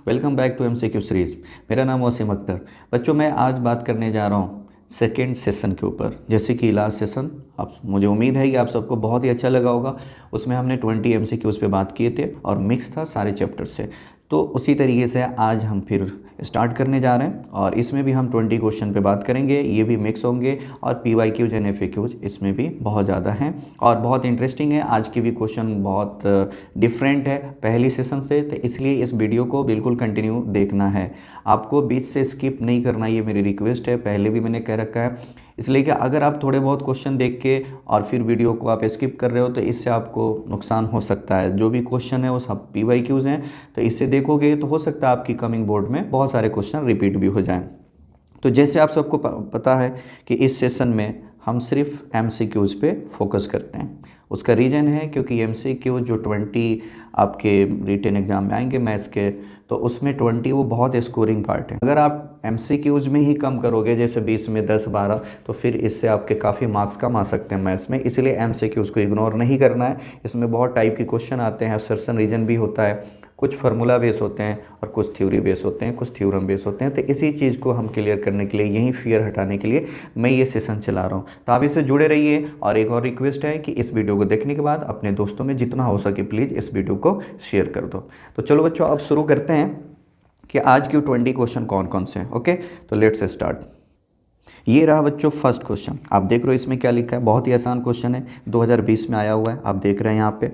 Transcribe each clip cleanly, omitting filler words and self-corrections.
Welcome back to MCQ series. मेरा नाम वसीम अख्तर। बच्चों, मैं आज बात करने जा रहा हूँ सेकेंड सेशन के ऊपर। जैसे कि लास्ट सेशन आप, मुझे उम्मीद है कि आप सबको बहुत ही अच्छा लगा होगा। उसमें हमने 20 एमसीक्यूज़ पे बात किए थे और मिक्स था सारे चैप्टर से। तो उसी तरीके से आज हम फिर स्टार्ट करने जा रहे हैं और इसमें भी हम 20 क्वेश्चन पे बात करेंगे। ये भी मिक्स होंगे और पीवाईक्यूज एंड एफएक्यूज इसमें भी बहुत ज़्यादा हैं और बहुत इंटरेस्टिंग है। आज के भी क्वेश्चन बहुत डिफरेंट है पहली सेशन से, तो इसलिए इस वीडियो को बिल्कुल कंटिन्यू देखना है। आपको बीच से स्किप नहीं करना, ये मेरी रिक्वेस्ट है। पहले भी मैंने कह रखा है, इसलिए कि अगर आप थोड़े बहुत क्वेश्चन देख के और फिर वीडियो को आप स्किप कर रहे हो तो इससे आपको नुकसान हो सकता है। जो भी क्वेश्चन है वो सब पीवाईक्यूज हैं, तो इससे देखोगे तो हो सकता है आपकी कमिंग बोर्ड में बहुत सारे क्वेश्चन रिपीट भी हो जाएं। तो जैसे आप सबको पता है कि इस सेशन में हम सिर्फ एमसीक्यूज पे फोकस करते हैं। उसका रीज़न है क्योंकि एमसीक्यू जो 20 आपके रिटन एग्ज़ाम में आएंगे मैथ्स के, तो उसमें 20 वो बहुत स्कोरिंग पार्ट है। अगर आप एमसीक्यूज में ही कम करोगे, जैसे 20 में 10 12, तो फिर इससे आपके काफ़ी मार्क्स कम आ सकते हैं मैथ्स में। इसलिए एमसीक्यूज को इग्नोर नहीं करना है। इसमें बहुत टाइप के क्वेश्चन आते हैं, असर्शन रीजन भी होता है, कुछ फार्मूला बेस होते हैं और कुछ थ्योरी बेस होते हैं, कुछ थ्योरम बेस होते हैं। तो इसी चीज़ को हम क्लियर करने के लिए, यही फियर हटाने के लिए मैं ये सेशन चला रहा हूँ। तो आप इससे जुड़े रहिए। और एक और रिक्वेस्ट है कि इस वीडियो को देखने के बाद अपने दोस्तों में जितना हो सके प्लीज़ इस वीडियो को शेयर कर दो। तो चलो बच्चों, अब शुरू करते हैं कि आज के 20 क्वेश्चन कौन कौन से हैं। ओके, तो लेट्स स्टार्ट। ये रहा बच्चों फर्स्ट क्वेश्चन। आप देख रहे हो इसमें क्या लिखा है, बहुत ही आसान क्वेश्चन है, 2020 में आया हुआ है। आप देख रहे हैं यहाँ पे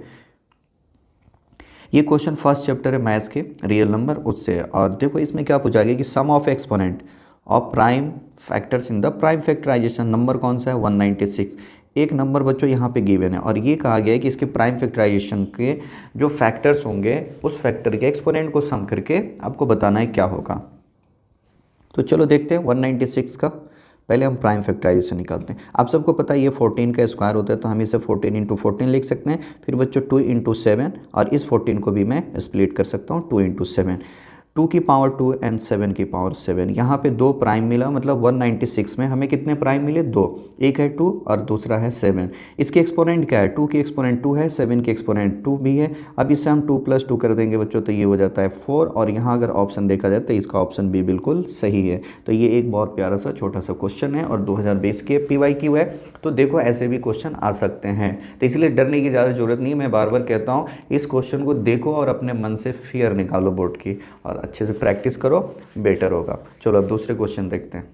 ये क्वेश्चन फर्स्ट चैप्टर है मैथ्स के, रियल नंबर उससे है। और देखो इसमें क्या पूछा गया कि sum of exponent of prime factors in the prime factorisation. Number कौन सा है? 196। एक नंबर बच्चों यहाँ पे गिवन है और ये कहा गया है कि इसके प्राइम फैक्टराइजेशन के जो फैक्टर्स होंगे उस फैक्टर के एक्सपोनेंट को सम करके आपको बताना है क्या होगा। तो चलो देखते हैं 196 का। पहले हम प्राइम फैक्टराइजेशन निकालते हैं। आप सबको पता है ये 14 का स्क्वायर होता है, तो हम इसे 14 इंटू 14 लिख सकते हैं। फिर बच्चों 2 इंटू 7, और इस 14 को भी मैं स्प्लिट कर सकता हूँ 2 इंटू 7। 2 की पावर 2 एंड 7 की पावर 7। यहाँ पे 2 प्राइम मिला, मतलब 196 में हमें कितने प्राइम मिले? 2। एक है 2 और दूसरा है 7। इसके एक्सपोनेंट क्या है? 2 की एक्सपोनेंट 2 है, 7 की एक्सपोनेंट 2 भी है। अब इससे हम 2 + 2 कर देंगे बच्चों, तो ये हो जाता है 4। और यहाँ अगर ऑप्शन देखा जाए तो इसका ऑप्शन भी बिल्कुल सही है। तो ये एक बहुत प्यारा सा छोटा सा क्वेश्चन है और 2020 के पीवाईक्यू है। तो देखो ऐसे भी क्वेश्चन आ सकते हैं, तो इसलिए डरने की ज़्यादा ज़रूरत नहीं है। मैं बार बार कहता हूँ इस क्वेश्चन को देखो और अपने मन से फियर निकालो बोर्ड की, और अच्छे से प्रैक्टिस करो, बेटर होगा। चलो अब दूसरे क्वेश्चन देखते हैं।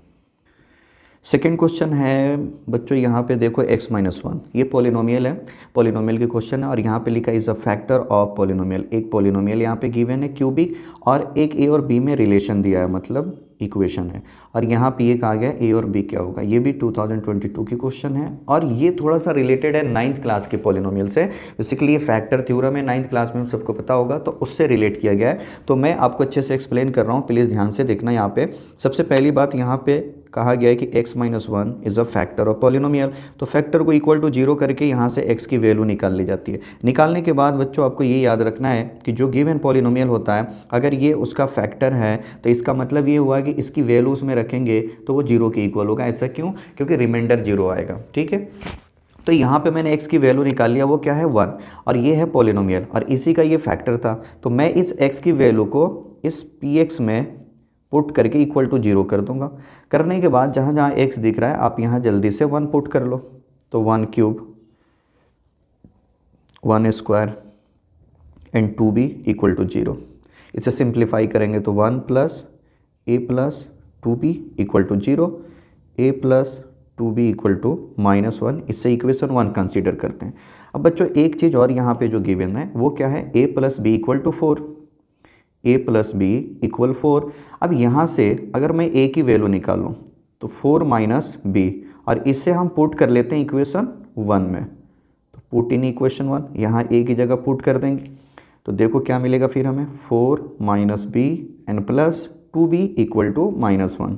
सेकेंड क्वेश्चन है बच्चों, यहाँ पे देखो x-1, ये पॉलिनोमियल है, पॉलिनोमियल के क्वेश्चन है। और यहाँ पे लिखा is a factor of polynomial. एक पॉलिनोमियल यहाँ पे गिवन है क्यूबिक, और एक a और b में रिलेशन दिया है, मतलब इक्वेशन है। और यहाँ पे ये कहा गया a और b क्या होगा। ये भी 2022 की क्वेश्चन है और ये थोड़ा सा रिलेटेड है 9th क्लास के पॉलिनोमियल से। बेसिकली ये फैक्टर थ्योरम है, 9th क्लास में सबको पता होगा, तो उससे रिलेट किया गया है। तो मैं आपको अच्छे से एक्सप्लेन कर रहा हूँ, प्लीज़ ध्यान से देखना। यहाँ पे सबसे पहली बात, यहाँ पे कहा गया है कि x-1 is a factor of polynomial. तो फैक्टर को इक्वल टू 0 करके यहाँ से x की वैल्यू निकाल ली जाती है। निकालने के बाद बच्चों आपको ये याद रखना है कि जो गिवन पॉलिनोमियल होता है, अगर ये उसका फैक्टर है तो इसका मतलब ये हुआ कि इसकी वैल्यू उसमें रखेंगे तो वो 0 के इक्वल होगा। ऐसा क्यों? क्योंकि रिमाइंडर 0 आएगा। ठीक है, तो यहाँ पे मैंने x की वैल्यू निकाल लिया, वो क्या है? 1। और ये है पॉलिनोमियल और इसी का ये फैक्टर था। तो मैं इस x की वैल्यू को इस px में पुट करके इक्वल टू 0 कर दूंगा। करने के बाद जहाँ जहाँ x दिख रहा है आप यहाँ जल्दी से 1 पुट कर लो। तो 1 cube, 1 square and 2b equal to 0। इसे सिंप्लीफाई करेंगे तो 1 + a + 2b equal to 0, a + 2b equal to -1। इससे इक्वेशन 1 कंसीडर करते हैं। अब बच्चों एक चीज़ और यहाँ पे जो गिवन है वो क्या है? a + b equal to 4। a + b equal 4। अब यहाँ से अगर मैं a की वैल्यू निकालूँ तो 4 - b, और इससे हम पुट कर लेते हैं इक्वेशन 1 में। तो पुट इन इक्वेशन 1, यहाँ a की जगह पुट कर देंगे तो देखो क्या मिलेगा फिर हमें? 4 - b and plus 2b equal to -1।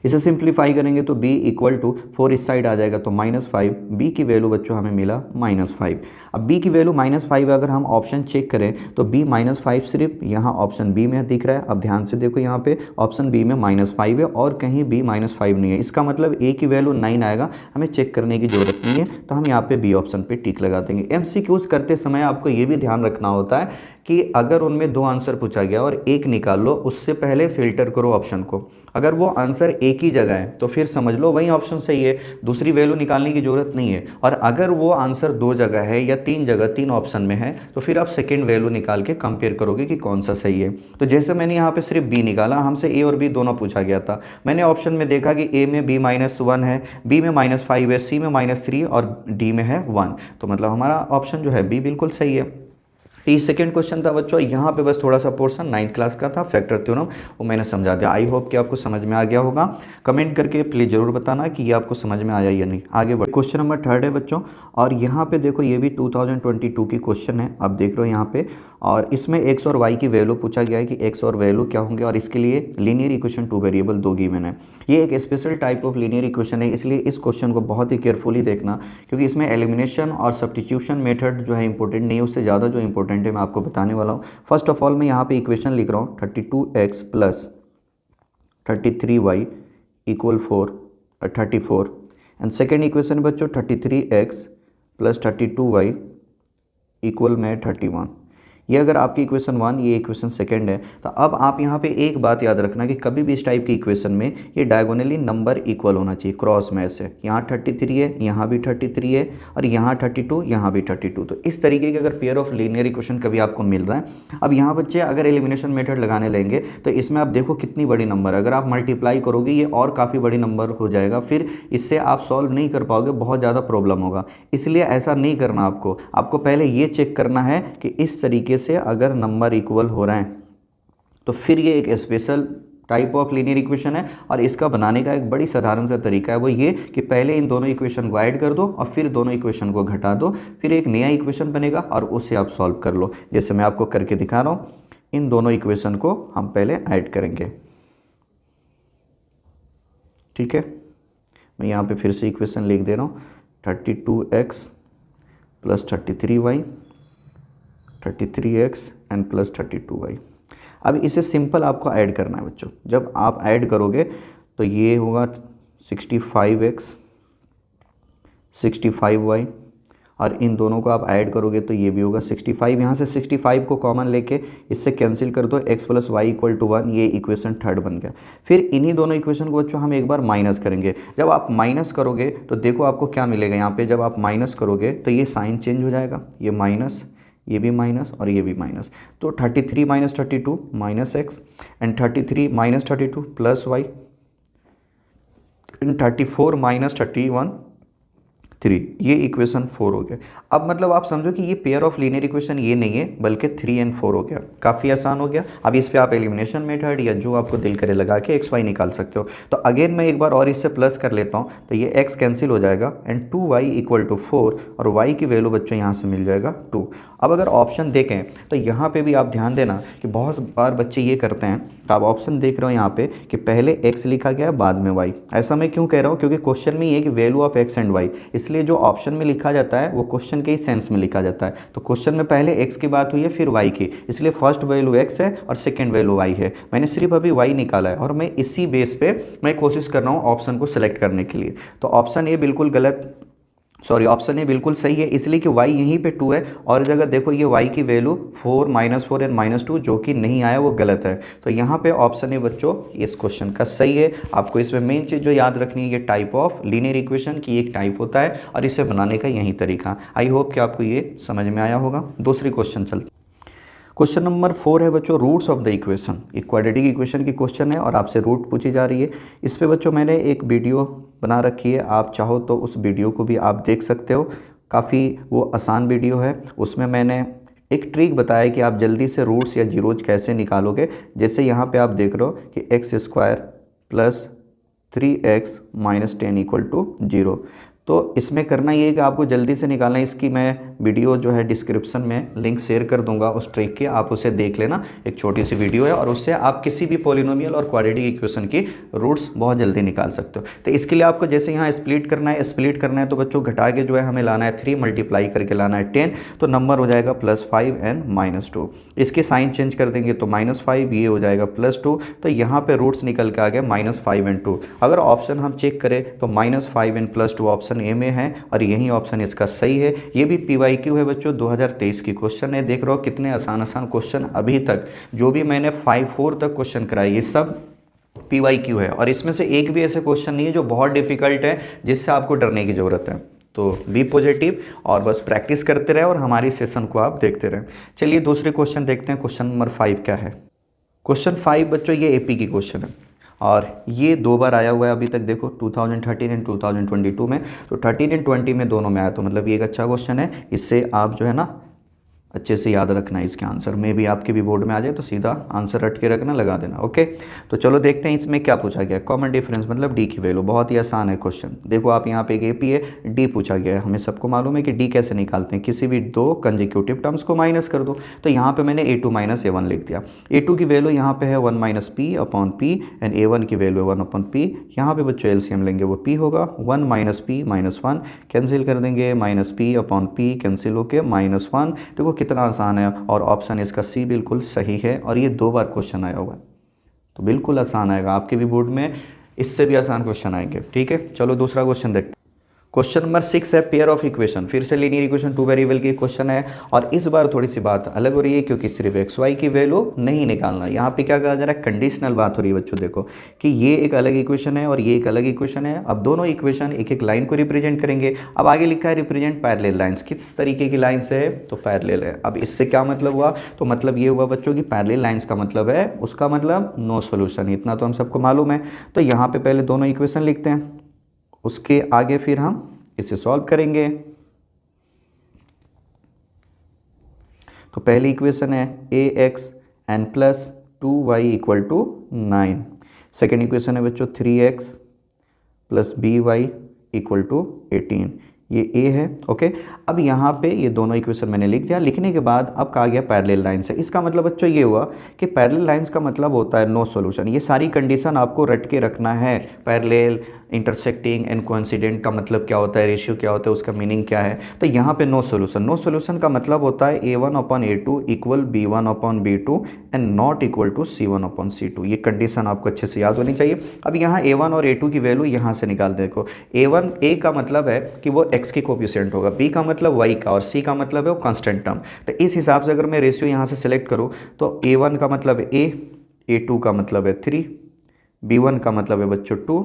इसे सिंप्लीफाई करेंगे तो b इक्वल टू 4 इस साइड आ जाएगा तो -5। b की वैल्यू बच्चों हमें मिला -5। अब b की वैल्यू -5 अगर हम ऑप्शन चेक करें तो b -5 सिर्फ यहाँ ऑप्शन b में दिख रहा है। अब ध्यान से देखो यहाँ पे ऑप्शन b में -5 है और कहीं b -5 नहीं है। इसका मतलब a की वैल्यू 9 आएगा, हमें चेक करने की ज़रूरत नहीं है। तो हम यहाँ पे b ऑप्शन पे टिक लगा देंगे। MCQs करते समय आपको ये भी ध्यान रखना होता है कि अगर उनमें दो आंसर पूछा गया और एक निकाल लो, उससे पहले फिल्टर करो ऑप्शन को। अगर वो आंसर एक ही जगह है तो फिर समझ लो वही ऑप्शन सही है, दूसरी वैल्यू निकालने की ज़रूरत नहीं है। और अगर वो आंसर दो जगह है या तीन जगह, तीन ऑप्शन में है, तो फिर आप सेकेंड वैल्यू निकाल के कंपेयर करोगे कि कौन सा सही है। तो जैसे मैंने यहाँ पे सिर्फ बी निकाला, हमसे ए और बी दोनों पूछा गया था। मैंने ऑप्शन में देखा कि ए में बी -1 है, बी में -5 है, सी में -3 और डी में है 1, तो मतलब हमारा ऑप्शन जो है बी बिल्कुल सही है। ये सेकेंड क्वेश्चन था बच्चों, यहाँ पे बस थोड़ा सा पोर्शन 9th क्लास का था, फैक्टर थ्योरम, वो मैंने समझा दिया। आई होप कि आपको समझ में आ गया होगा। कमेंट करके प्लीज़ ज़रूर बताना कि ये आपको समझ में आया या नहीं। आगे बढ़, क्वेश्चन नंबर 3 है बच्चों, और यहाँ पे देखो ये भी 2022 की क्वेश्चन है, आप देख रहे हो यहाँ पे। और इसमें एक्स और वाई की वैल्यू पूछा गया है कि एक्स और वैल्यू क्या होंगे, और इसके लिए लीनियर इक्वेशन 2 वेरिएबल 2 गिवन है। ये एक special type of linear equation है, इसलिए इस क्वेश्चन को बहुत ही केयरफुली देखना, क्योंकि इसमें एलिमिनेशन और सब्स्टिट्यूशन मेथड जो है इंपॉर्टेंट नहीं है, उससे ज़्यादा जो इंपॉर्टेंट है मैं आपको बताने वाला हूँ। फर्स्ट ऑफ ऑल मैं यहाँ पे इक्वेशन लिख रहा हूँ 32x + 33y = 34 and second equation बच्चों 33x + 32y = 31। ये अगर आपकी इक्वेशन 1, ये इक्वेशन सेकंड है। तो अब आप यहाँ पे एक बात याद रखना कि कभी भी इस टाइप की इक्वेशन में ये डायगोनली नंबर इक्वल होना चाहिए, क्रॉस मैच है। यहाँ 33 है, यहाँ भी 33 है, और यहाँ 32, यहाँ भी 32। तो इस तरीके के अगर पेयर ऑफ लीनियर इक्वेशन कभी आपको मिल रहा है, अब यहाँ बच्चे अगर एलिमिनेशन मेथड लगाने लेंगे तो इसमें आप देखो कितनी बड़ी नंबर, अगर आप मल्टीप्लाई करोगे ये और काफ़ी बड़ी नंबर हो जाएगा, फिर इससे आप सॉल्व नहीं कर पाओगे, बहुत ज़्यादा प्रॉब्लम होगा। इसलिए ऐसा नहीं करना आपको पहले ये चेक करना है कि इस तरीके से अगर नंबर इक्वल हो रहे हैं तो फिर ये एक special type of linear equation है। और इसका बनाने का एक बड़ी साधारण सा तरीका है, वो ये कि पहले इन दोनों इक्वेशन को ऐड कर दो और फिर दोनों इक्वेशन को घटा दो, फिर एक नया इक्वेशन बनेगा और उससे आप सॉल्व कर लो। जैसे मैं आपको करके दिखा रहा हूँ, इन दोनों इक्वेशन को हम पहले ऐड करेंगे, ठीक है। मैं यहाँ पे फिर से इक्वेशन लिख दे रहा हूँ, 32x + 33y 33x and + 32y। अब इसे सिंपल आपको ऐड करना है बच्चों। जब आप ऐड करोगे तो ये होगा 65x 65y, और इन दोनों को आप ऐड करोगे तो ये भी होगा 65। यहाँ से 65 को कॉमन लेके इससे कैंसिल कर दो, x + y = 1, ये इक्वेशन थर्ड बन गया। फिर इन्हीं दोनों इक्वेशन को बच्चों हम एक बार माइनस करेंगे। जब आप माइनस करोगे तो देखो आपको क्या मिलेगा, यहाँ पे जब आप माइनस करोगे तो ये साइन चेंज हो जाएगा, ये माइनस, ये भी माइनस और ये भी माइनस। तो 33 - 32 -x एंड 33 - 32 + y एंड 34 - 31 3, ये इक्वेशन 4 हो गया। अब मतलब आप समझो कि ये पेयर ऑफ लीनियर इक्वेशन ये नहीं है बल्कि 3 और 4 हो गया। काफ़ी आसान हो गया। अब इस पे आप एलिमिनेशन मेथड या जो आपको दिल करे लगा के x y निकाल सकते हो। तो अगेन मैं एक बार और इससे प्लस कर लेता हूँ, तो ये x कैंसिल हो जाएगा एंड 2y = 4, और y की वैल्यू बच्चों यहाँ से मिल जाएगा 2। अब अगर ऑप्शन देखें तो यहाँ पे भी आप ध्यान देना कि बहुत बार बच्चे ये करते हैं, आप ऑप्शन देख रहे हो यहाँ पे कि पहले x लिखा गया है बाद में y। ऐसा मैं क्यों कह रहा हूँ, क्योंकि क्वेश्चन में ये है कि value of x and y, इसलिए जो ऑप्शन में लिखा जाता है वो क्वेश्चन के ही सेंस में लिखा जाता है। तो क्वेश्चन में पहले x की बात हुई है फिर y की, इसलिए फर्स्ट वैल्यू x है और सेकेंड वैल्यू y है। मैंने सिर्फ अभी y निकाला है और मैं इसी बेस पे मैं कोशिश कर रहा हूँ ऑप्शन को सिलेक्ट करने के लिए। तो ऑप्शन ए बिल्कुल गलत, सॉरी ऑप्शन ए बिल्कुल सही है, इसलिए कि y यहीं पे 2 है, और जगह देखो ये y की वैल्यू 4 -4 एंड -2 जो कि नहीं आया वो गलत है। तो यहाँ पे ऑप्शन ए बच्चों इस क्वेश्चन का सही है। आपको इसमें मेन चीज़ जो याद रखनी है, ये टाइप ऑफ लीनियर इक्वेशन की एक टाइप होता है और इसे बनाने का यही तरीका। आई होप कि आपको ये समझ में आया होगा। दूसरी क्वेश्चन चलते। क्वेश्चन नंबर 4 है बच्चों, रूट्स ऑफ द इक्वेशन। एक क्वाड्रेटिक इक्वेशन की क्वेश्चन है और आपसे रूट पूछी जा रही है। इस पे बच्चों मैंने एक वीडियो बना रखी है, आप चाहो तो उस वीडियो को भी आप देख सकते हो। काफ़ी वो आसान वीडियो है, उसमें मैंने एक ट्रिक बताया कि आप जल्दी से रूट्स या जीरोज कैसे निकालोगे। जैसे यहाँ पे आप देख रहे हो कि x² + 3x - 10 = 0। तो इसमें करना ये है कि आपको जल्दी से निकालना है। इसकी मैं वीडियो जो है डिस्क्रिप्शन में लिंक शेयर कर दूंगा उस ट्रिक के, आप उसे देख लेना। एक छोटी सी वीडियो है और उससे आप किसी भी पॉलिनोमियल और क्वाड्रेटिक इक्वेशन की रूट्स बहुत जल्दी निकाल सकते हो। तो इसके लिए आपको जैसे यहाँ स्प्लिट करना है तो बच्चों घटा के जो है हमें लाना है 3, मल्टीप्लाई करके लाना है 10, तो नंबर हो जाएगा +5 एंड -2। इसके साइन चेंज कर देंगे तो -5, ये हो जाएगा +2। तो यहाँ पे रूट्स निकल के आ गया -5 एंड 2। अगर ऑप्शन हम चेक करें तो -5 एंड +2 ऑप्शन ऑप्शन ए में है और यही ऑप्शन इसका सही है। ये भी PYQ है बच्चों, 2023 की क्वेश्चन है। देख रहे हो कितने आसान आसान क्वेश्चन अभी तक जो भी मैंने 5-4 तक क्वेश्चन कराए ये सब PYQ है, और इसमें से एक भी ऐसे क्वेश्चन नहीं है जो बहुत डिफिकल्ट है जिससे आपको डरने की ज़रूरत है। तो बी पॉजिटिव और बस प्रैक्टिस करते रहे और हमारी सेशन को आप देखते रहें। चलिए दूसरे क्वेश्चन देखते हैं। क्वेश्चन नंबर 5 क्या है? क्वेश्चन 5 बच्चों ये AP की क्वेश्चन है और ये 2 बार आया हुआ है अभी तक। देखो 2013 एंड 2022 में, तो 13 एंड 20 में दोनों में आया, तो मतलब ये एक अच्छा क्वेश्चन है। इससे आप जो है ना अच्छे से याद रखना है इसके आंसर। में भी आपके भी बोर्ड में आ जाए तो सीधा आंसर रट के रखना, लगा देना। ओके, तो चलो देखते हैं इसमें क्या पूछा गया। कॉमन डिफरेंस मतलब डी की वैल्यू, बहुत ही आसान है क्वेश्चन। देखो आप यहाँ पे एक AP है, डी पूछा गया है। हमें सबको मालूम है कि डी कैसे निकालते हैं, किसी भी 2 कंजिक्यूटिव टर्म्स को माइनस कर दो। तो यहाँ पे मैंने A2 माइनस A1 लिख दिया। A2 की वैल्यू यहाँ पे है 1 minus P upon P and A1 की वैल्यू 1 अपॉन P। यहाँ पे बच्चों LCM लेंगे वो P होगा, 1 माइनस P माइनस 1 कैंसिल कर देंगे, minus P upon P cancel होके -1। देखो कितना आसान है और ऑप्शन इसका सी बिल्कुल सही है। और ये 2 बार क्वेश्चन आया हुआ है तो बिल्कुल आसान आएगा आपके भी बोर्ड में, इससे भी आसान क्वेश्चन आएंगे। ठीक है, चलो दूसरा क्वेश्चन देखते हैं। क्वेश्चन नंबर 6 है पेयर ऑफ इक्वेशन, फिर से लीनियर इक्वेशन 2 वेरिएबल की क्वेश्चन है। और इस बार थोड़ी सी बात अलग हो रही है क्योंकि सिर्फ XY की वैल्यू नहीं निकालना। यहाँ पे क्या कहा जा रहा है, कंडीशनल बात हो रही है बच्चों। देखो कि ये एक अलग इक्वेशन है और ये एक अलग इक्वेशन है। अब दोनों इक्वेशन एक एक लाइन को रिप्रेजेंट करेंगे। अब आगे लिखा है रिप्रेजेंट पैरेलल लाइंस, किस तरीके की लाइंस है, तो पैरेलल है। अब इससे क्या मतलब हुआ, तो मतलब ये हुआ बच्चों की पैरेलल लाइंस का मतलब है, उसका मतलब नो सोल्यूशन। इतना तो हम सबको मालूम है। तो यहाँ पे पहले दोनों इक्वेशन लिखते हैं, उसके आगे फिर हम इसे सॉल्व करेंगे। तो पहली इक्वेशन है AX n plus 2y equal to 9। Second equation है बच्चों 3x plus BY equal to 18। ये A है। ओके, अब यहाँ पे ये दोनों इक्वेशन मैंने लिख दिया। लिखने के बाद अब कहा गया पैरेलल लाइंस है। इसका मतलब बच्चों ये हुआ कि पैरेलल लाइंस का मतलब होता है नो सॉल्यूशन। ये सारी कंडीशन आपको रट के रखना है। पैरेलल, इंटरसेक्टिंग एंड कोइंसिडेंट का मतलब क्या होता है, रेशियो क्या होता है, उसका मीनिंग क्या है। तो यहाँ पे नो सॉल्यूशन, नो सॉल्यूशन का मतलब होता है A1 upon A2 equal B1 upon B2 and not equal to C1 upon C2। ये कंडीशन आपको अच्छे से याद होनी चाहिए। अब यहाँ A1 और A2 की वैल्यू यहाँ से निकाल देखो। A का मतलब है कि वो x की कोफिशिएंट होगा, B का मतलब y का, और C का मतलब है वो कांस्टेंट टर्म। तो इस हिसाब से अगर मैं रेशियो यहाँ से सिलेक्ट करूँ तो A1 का मतलब है A, A2 का मतलब है 3, B1 का मतलब है बच्चों 2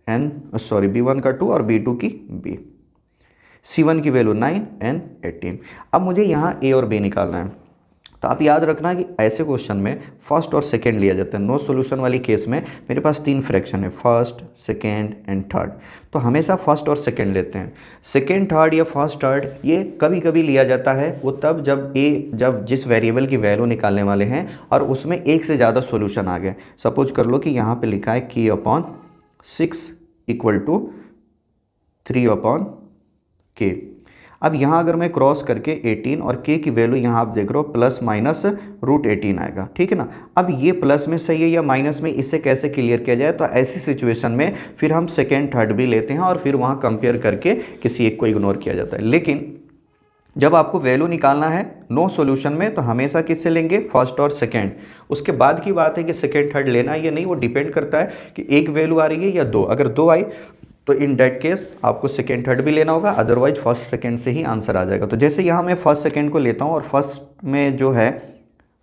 एंड B1 का 2 और B2 की B, C1 की वैल्यू 9 एंड 18। अब मुझे यहाँ A और B निकालना है। तो आप याद रखना कि ऐसे क्वेश्चन में फर्स्ट और सेकंड लिया जाता है। नो सॉल्यूशन वाली केस में मेरे पास 3 फ्रैक्शन है, फर्स्ट, सेकंड एंड थर्ड। तो हमेशा फर्स्ट और सेकंड लेते हैं। सेकंड, थर्ड या फर्स्ट, थर्ड ये कभी कभी लिया जाता है वो तब जब जिस वेरिएबल की वैल्यू निकालने वाले हैं और उसमें एक से ज़्यादा सॉल्यूशन आ गए। सपोज कर लो कि यहाँ पे लिखा है k upon 6 equal to 3 upon k। अब यहाँ अगर मैं क्रॉस करके 18 और k की वैल्यू यहाँ आप देख रहे हो प्लस माइनस √18 आएगा। ठीक है ना। अब ये प्लस में सही है या माइनस में, इससे कैसे क्लियर किया जाए, तो ऐसी सिचुएशन में फिर हम सेकेंड, थर्ड भी लेते हैं और फिर वहाँ कंपेयर करके किसी एक को इग्नोर किया जाता है। लेकिन जब आपको वैल्यू निकालना है नो सॉल्यूशन में तो हमेशा किससे लेंगे, फर्स्ट और सेकंड। उसके बाद की बात है कि सेकंड, थर्ड लेना है या नहीं, वो डिपेंड करता है कि एक वैल्यू आ रही है या 2। अगर 2 आई तो इन डेट केस आपको सेकेंड, थर्ड भी लेना होगा, अदरवाइज फर्स्ट, सेकंड से ही आंसर आ जाएगा। तो जैसे यहाँ मैं फर्स्ट, सेकंड को लेता हूँ और फर्स्ट में जो है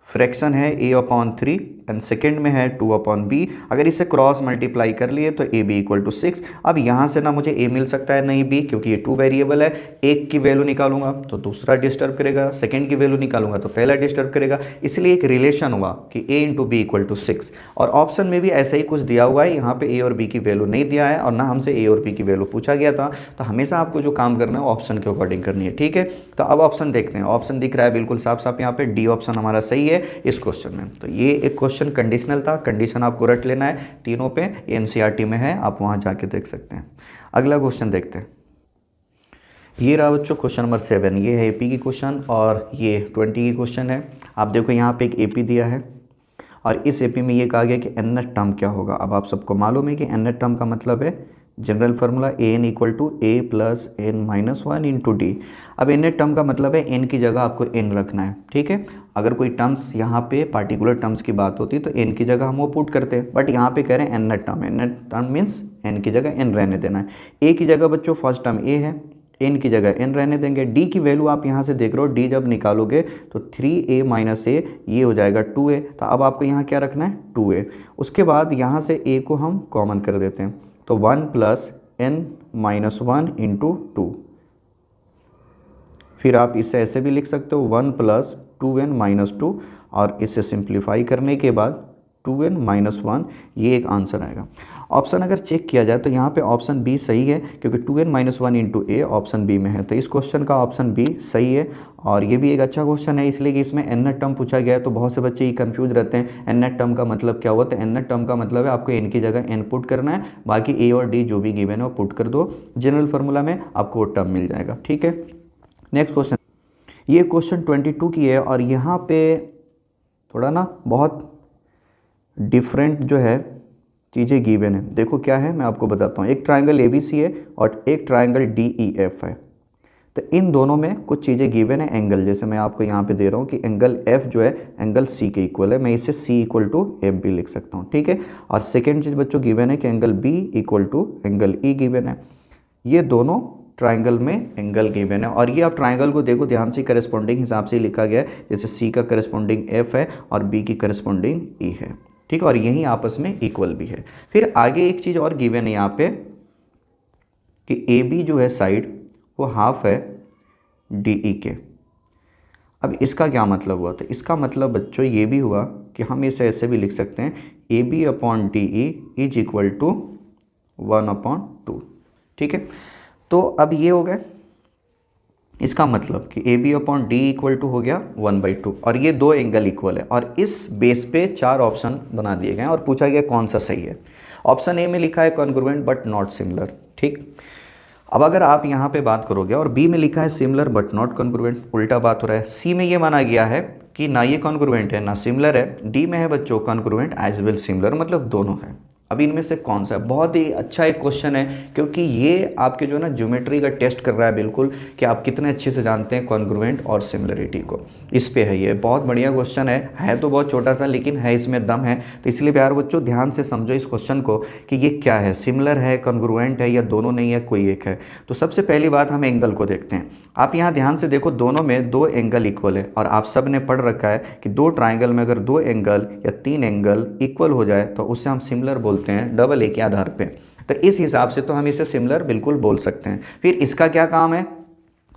फ्रैक्शन है A अपॉन 3 एंड सेकेंड में है 2 अपॉन B। अगर इसे क्रॉस मल्टीप्लाई कर लिए तो AB इक्वल टू 6। अब यहाँ से ना मुझे A मिल सकता है नहीं B, क्योंकि ये 2 वेरिएबल है। एक की वैल्यू निकालूंगा तो दूसरा डिस्टर्ब करेगा, सेकेंड की वैल्यू निकालूंगा तो पहला डिस्टर्ब करेगा। इसलिए एक रिलेशन हुआ कि A into B equal to 6। और ऑप्शन में भी ऐसा ही कुछ दिया हुआ है, यहाँ पे A और B की वैल्यू नहीं दिया है और ना हमसे A और B की वैल्यू पूछा गया था। तो हमेशा आपको जो काम करना है ऑप्शन के अकॉर्डिंग करनी है। ठीक है, तो अब ऑप्शन देखते हैं। ऑप्शन दिख रहा है बिल्कुल साफ साफ, यहाँ पे D ऑप्शन हमारा सही है इस क्वेश्चन में। तो ये एक क्वेश्चन कंडीशनल था, कंडीशन आपको रट लेना है तीनों पे, NCERT में है, आप वहां जाके देख सकते हैं। अगला क्वेश्चन देखते हैं। ये रहा बच्चों क्वेश्चन नंबर 7। ये है AP की क्वेश्चन और ये 20 की क्वेश्चन है। आप देखो यहाँ पे एक AP दिया है और इस AP में ये कहा गया कि nth टर्म क्या होगा। अब आप सबको मालूम है कि nth टर्म का मतलब है general formula a n equal to a plus n minus one into d. अब एन टर्म का मतलब है एन की जगह आपको एन रखना है, ठीक है। अगर कोई टर्म्स यहाँ पे पार्टिकुलर टर्म्स की बात होती तो एन की जगह हम वो पुट करते हैं, बट यहाँ पे कह रहे हैं एन टर्म मीन्स एन की जगह एन रहने देना है। ए की जगह बच्चों फर्स्ट टर्म ए है, एन की जगह एन रहने देंगे। डी की वैल्यू आप यहाँ से देख रहे हो, डी जब निकालोगे तो 3a माइनस ए ये हो जाएगा 2a, तो अब आपको यहाँ क्या रखना है 2a। उसके बाद यहाँ से a को हम कॉमन कर देते हैं, तो 1 plus n minus one into two. फिर आप इसे ऐसे भी लिख सकते हो 1 प्लस 2n माइनस टू, और इसे सिंप्लीफाई करने के बाद 2n माइनस वन, ये एक आंसर आएगा। ऑप्शन अगर चेक किया जाए तो यहाँ पे ऑप्शन बी सही है, क्योंकि 2n minus one into a option b में है, तो इस क्वेश्चन का ऑप्शन बी सही है। और ये भी एक अच्छा क्वेश्चन है, इसलिए कि इसमें एन नेट टर्म पूछा गया है। तो बहुत से बच्चे ये कंफ्यूज रहते हैं एन नेट टर्म का मतलब क्या हुआ, तो एन नेट टर्म का मतलब है आपको एन की जगह एन पुट करना है, बाकी ए और डी जो भी गिवन है वो पुट कर दो, जनरल फार्मूला में आपको वो टर्म मिल जाएगा, ठीक है। नेक्स्ट क्वेश्चन, ये क्वेश्चन 22 की है, और यहाँ पे थोड़ा ना बहुत डिफरेंट जो है चीज़ें गिवन है। देखो क्या है, मैं आपको बताता हूँ। एक ट्रायंगल ABC है और एक ट्रायंगल DEF है, तो इन दोनों में कुछ चीज़ें गिवन है। एंगल जैसे मैं आपको यहाँ पे दे रहा हूँ कि एंगल F जो है एंगल C के इक्वल है, मैं इसे C इक्वल टू एफ भी लिख सकता हूँ, ठीक है। और सेकेंड चीज़ बच्चों गिवन है कि angle B equal to angle E given है। ये दोनों ट्राइंगल में एंगल गिवन है, और ये आप ट्राइंगल को देखो ध्यान से, करस्पॉन्डिंग हिसाब से लिखा गया है, जैसे C का करस्पॉन्डिंग F है और B की करस्पॉन्डिंग E है, ठीक है, और यही आपस में इक्वल भी है। फिर आगे एक चीज़ और गिवन है यहाँ पे कि AB जो है साइड वो हाफ है DE के। अब इसका क्या मतलब हुआ, तो इसका मतलब बच्चों ये भी हुआ कि हम इसे ऐसे भी लिख सकते हैं AB upon DE is equal to 1/2, ठीक है। तो अब ये हो गया, इसका मतलब कि AB upon D equal to हो गया 1/2, और ये दो एंगल इक्वल है, और इस बेस पे 4 ऑप्शन बना दिए गए और पूछा गया कौन सा सही है। ऑप्शन ए में लिखा है कॉन्ग्रुएंट बट नॉट सिमिलर, ठीक। अब अगर आप यहाँ पे बात करोगे और बी में लिखा है सिमिलर बट नॉट कॉन्ग्रुएंट, उल्टा बात हो रहा है। सी में ये माना गया है कि ना ये कॉन्ग्रुएंट है ना सिमिलर है। डी में है बच्चों कॉन्ग्रुएंट एज वेल सिमिलर, मतलब दोनों है। अब इनमें से कौन सा है? बहुत ही अच्छा एक क्वेश्चन है, क्योंकि ये आपके जो ना ज्योमेट्री का टेस्ट कर रहा है बिल्कुल, कि आप कितने अच्छे से जानते हैं कॉन्ग्रुएंट और सिमिलरिटी को। इस पे है ये, बहुत बढ़िया क्वेश्चन है तो बहुत छोटा सा, लेकिन है इसमें दम है। तो इसलिए प्यार बच्चों ध्यान से समझो इस क्वेश्चन को कि ये क्या है, सिमिलर है, कॉन्ग्रुएंट है, या दोनों नहीं है, कोई एक है। तो सबसे पहली बात हम एंगल को देखते हैं। आप यहाँ ध्यान से देखो, दोनों में 2 एंगल इक्वल है, और आप सब ने पढ़ रखा है कि 2 ट्राइंगल में अगर 2 एंगल या 3 एंगल इक्वल हो जाए तो उससे हम सिमिलर बोलते हैं, डबल ए के आधार पे। तो इस हिसाब से तो हम इसे सिमिलर बिल्कुल बोल सकते हैं। फिर इसका क्या काम है,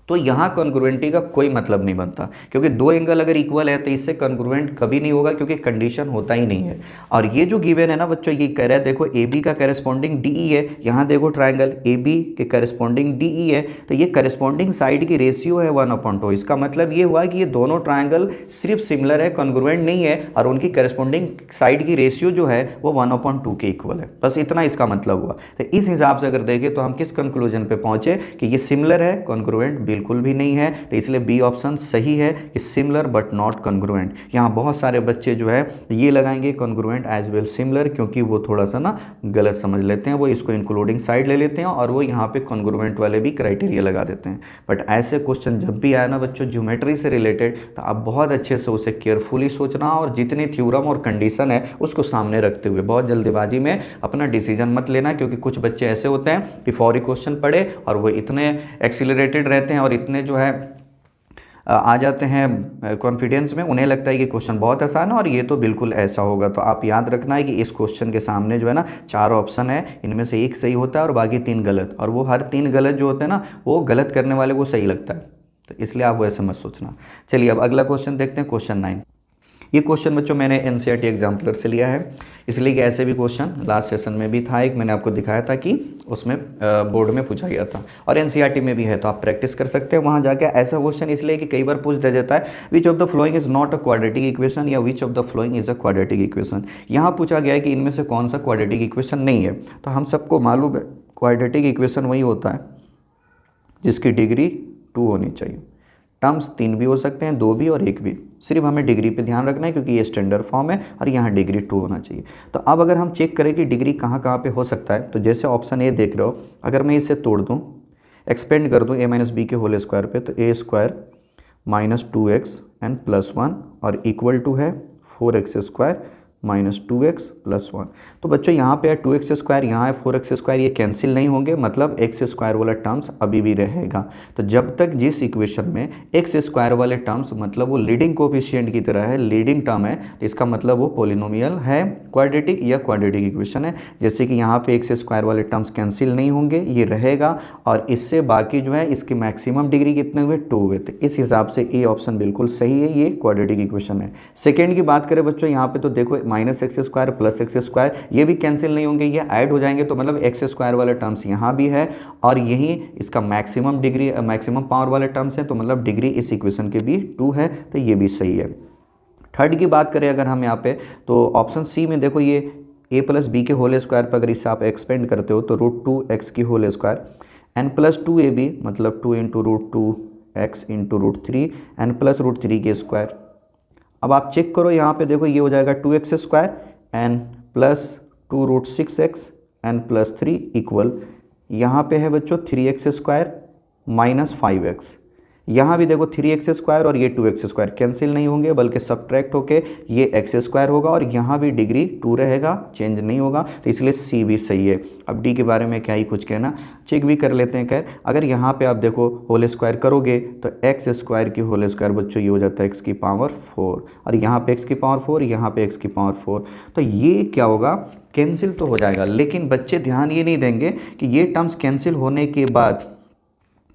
तो यहाँ कॉन्ग्रुएंटी का कोई मतलब नहीं बनता, क्योंकि 2 एंगल अगर इक्वल है तो इससे कॉन्ग्रुएंट कभी नहीं होगा, क्योंकि कंडीशन होता ही नहीं है। और ये जो गिवन है ना बच्चों, ये कह रहा है देखो AB का करस्पॉन्डिंग DE है, यहाँ देखो ट्राइंगल AB के करस्पॉन्डिंग DE है, तो ये करस्पॉन्डिंग साइड की रेशियो है 1/2। इसका मतलब ये हुआ कि ये दोनों ट्राइंगल सिर्फ सिमिलर है, कॉन्ग्रुएंट नहीं है, और उनकी करस्पॉन्डिंग साइड की रेशियो जो है वो 1/2 के इक्वल है। बस इतना इसका मतलब हुआ। तो इस हिसाब से अगर देखें तो हम किस कंक्लूजन पे पहुंचे कि ये सिमिलर है, कॉन्ग्रुएंट बिल्कुल भी नहीं है। तो इसलिए बी ऑप्शन सही है कि सिमिलर बट नॉट कॉन्ग्रुएंट। यहाँ बहुत सारे बच्चे जो है ये लगाएंगे कॉन्ग्रुएंट एज वेल सिमिलर, क्योंकि वो थोड़ा सा ना गलत समझ लेते हैं, वो इसको इंक्लूडिंग साइड ले लेते हैं और वो यहाँ पे कॉन्ग्रुएंट वाले भी क्राइटेरिया लगा देते हैं। बट ऐसे क्वेश्चन जब भी आए ना बच्चों ज्योमेट्री से रिलेटेड, तो आप बहुत अच्छे से उसे केयरफुली सोचना, और जितनी थ्योरम और कंडीशन है उसको सामने रखते हुए बहुत जल्दीबाजी में अपना डिसीजन मत लेना, क्योंकि कुछ बच्चे ऐसे होते हैं कि फौरी क्वेश्चन पढ़े और वो इतने एक्सीलरेटेड रहते हैं और इतने जो है आ जाते हैं कॉन्फिडेंस में, उन्हें लगता है कि क्वेश्चन बहुत आसान है और ये तो बिल्कुल ऐसा होगा। तो आप याद रखना है कि इस क्वेश्चन के सामने जो है ना 4 ऑप्शन है, इनमें से एक सही होता है और बाकी 3 गलत, और वो हर 3 गलत जो होते हैं ना वो गलत करने वाले को सही लगता है। तो इसलिए आप वैसे मत सोचना। चलिए अब अगला क्वेश्चन देखते हैं, क्वेश्चन 9। ये क्वेश्चन बच्चों मैंने NCERT एग्जाम्पलर से लिया है, इसलिए कि ऐसे भी क्वेश्चन लास्ट सेशन में भी था एक, मैंने आपको दिखाया था कि उसमें बोर्ड में पूछा गया था, और NCERT में भी है, तो आप प्रैक्टिस कर सकते हैं वहाँ जाके। ऐसा क्वेश्चन इसलिए कि कई बार पूछ दे देता है which of the following is not a quadratic equation, या which of the following is a quadratic equation. यहाँ पूछा गया है कि इनमें से कौन सा क्वाड्रेटिक इक्वेशन नहीं है। तो हम सबको मालूम है क्वाड्रेटिक इक्वेशन वही होता है जिसकी डिग्री 2 होनी चाहिए। टर्म्स 3 भी हो सकते हैं, 2 भी और 1 भी। सिर्फ हमें डिग्री पे ध्यान रखना है क्योंकि ये स्टैंडर्ड फॉर्म है और यहाँ डिग्री 2 होना चाहिए। तो अब अगर हम चेक करें कि डिग्री कहाँ कहाँ पे हो सकता है, तो जैसे ऑप्शन ए देख रहे हो, अगर मैं इसे तोड़ दूँ, एक्सपेंड कर दूँ a माइनस बी के होल स्क्वायर पे, तो A square minus 2x N plus 1 और इक्वल टू है 4x square minus 2x plus 1। तो बच्चों यहाँ पे है 2x स्क्वायर, यहाँ है 4x स्क्वायर, ये कैंसिल नहीं होंगे, मतलब x स्क्वायर वाला टर्म्स अभी भी रहेगा। तो जब तक जिस इक्वेशन में x स्क्वायर वाले टर्म्स मतलब वो लीडिंग कोफिशिएंट की तरह है, लीडिंग टर्म है, तो इसका मतलब वो पॉलिनोमियल है, क्वाड्रेटिक या क्वाड्रेटिक इक्वेशन है। जैसे कि यहाँ पे x स्क्वायर वाले टर्म्स कैंसिल नहीं होंगे, ये रहेगा, और इससे बाकी जो है इसकी मैक्सिमम डिग्री कितने हुए, 2 हुए। तो इस हिसाब से ए ऑप्शन बिल्कुल सही है, ये क्वाड्रेटिक इक्वेशन है। सेकेंड की बात करें बच्चों, यहाँ पे तो देखो minus x square plus x square, ये भी कैंसिल नहीं होंगे, ये ऐड हो जाएंगे, तो मतलब एक्स स्क्वायर वाले टर्म्स यहाँ भी है और यही इसका मैक्सिमम डिग्री मैक्सिमम पावर वाले टर्म्स हैं, तो मतलब डिग्री इस इक्वेशन के भी 2 है, तो ये भी सही है। थर्ड की बात करें अगर हम यहाँ पे, तो ऑप्शन सी में देखो ये a प्लस बी के होल स्क्वायर पर अगर इससे आप एक्सपेंड करते हो तो √2x की whole square n plus 2ab मतलब 2 into √2x into √3 N plus √3 के स्क्वायर। अब आप चेक करो यहाँ पे देखो ये हो जाएगा 2x square n plus 2√6x n plus 3 equal, यहाँ पे है बच्चों 3x स्क्वायर माइनस 5x, यहाँ भी देखो 3x स्क्वायर और ये 2x स्क्वायर कैंसिल नहीं होंगे बल्कि सब्ट्रैक्ट होके ये x स्क्वायर होगा और यहाँ भी डिग्री 2 रहेगा, चेंज नहीं होगा, तो इसलिए सी भी सही है। अब डी के बारे में क्या ही कुछ कहना, चेक भी कर लेते हैं। खैर अगर यहाँ पे आप देखो होल स्क्वायर करोगे तो x स्क्वायर की होल स्क्वायर बच्चों ये हो जाता है x की पावर 4 और यहाँ पे x की पावर 4, यहाँ पे x की पावर 4, तो ये क्या होगा, कैंसिल तो हो जाएगा। लेकिन बच्चे ध्यान ये नहीं देंगे कि ये टर्म्स कैंसिल होने के बाद